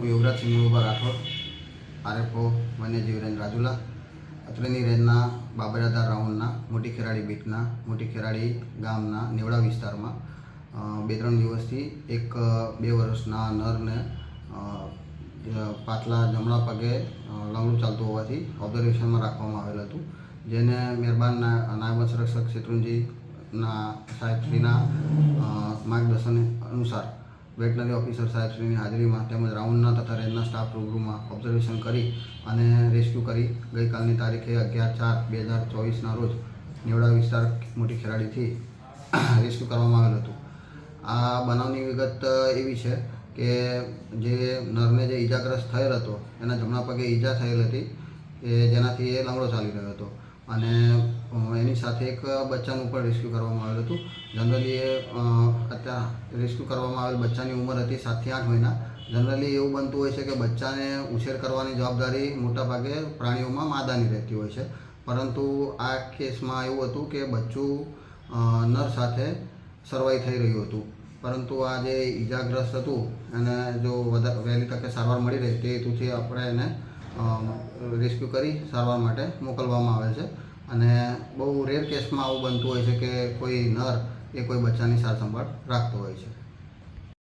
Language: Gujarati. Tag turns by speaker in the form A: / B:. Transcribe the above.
A: હું યુવરાજસિંહ મુળુભા રાઠોડ, આરએફઓ વન્યજીવ રેન્જ રાજુલા, અત્રેની રેન્જના બાબરાદાર રાઉન્ડના મોટી ખેરાડી બીટના મોટી ખેરાડી ગામના નેવડા વિસ્તારમાં 2-3 દિવસથી એક 2 વર્ષના નરને પાછલા જમણા પગે લંગડું ચાલતું હોવાથી ઓબ્ઝર્વેશનમાં રાખવામાં આવેલ હતું, જેને મહેરબાન નાયબ સંરક્ષક શેત્રુંજીના સાહેબશ્રીના માર્ગદર્શન અનુસાર વેટનરી ઓફિસર સાહેબશ્રીની હાજરીમાં તેમજ રાઉન્ડના તથા રેન્જના સ્ટાફ રૂબરૂમાં ઓબ્ઝર્વેશન કરી અને રેસ્ક્યુ કરી ગઈકાલની તારીખે 11/4/2024ના રોજ નેવડા વિસ્તાર મોટી ખેરાડીથી રેસ્ક્યુ કરવામાં આવેલ હતું। આ બનાવની વિગત એવી છે કે જે નરને જે ઈજાગ્રસ્ત થયેલ હતો એના જમણા પગે ઈજા થયેલ હતી જેનાથી એ લંગડો ચાલી રહ્યો હતો અને એની સાથે એક બચ્ચાનું પણ રેસ્ક્યુ કરવામાં આવેલું હતું। જનરલી અત્યારે રેસ્ક્યુ કરવામાં આવેલ બચ્ચાની ઉંમર હતી 7 થી 8 મહિના। જનરલી એવું બનતું હોય છે કે બચ્ચાને ઉછેર કરવાની જવાબદારી મોટાભાગે પ્રાણીઓમાં માદાની રહેતી હોય છે, પરંતુ આ કેસમાં એવું હતું કે બચ્ચું નર સાથે સરવાઈ થઈ રહ્યું હતું, પરંતુ આ જે ઈજાગ્રસ્ત હતું એને જો વહેલી તકે સારવાર મળી રહે તે હેતુથી આપણે એને રેસ્ક્યુ કરી સારવાર માટે મોકલવામાં આવે છે। અને બહુ રેર કેસમાં આવું બનતું હોય છે કે કોઈ નર એ કોઈ બચ્ચાની સાર સંભાળ રાખતો હોય છે।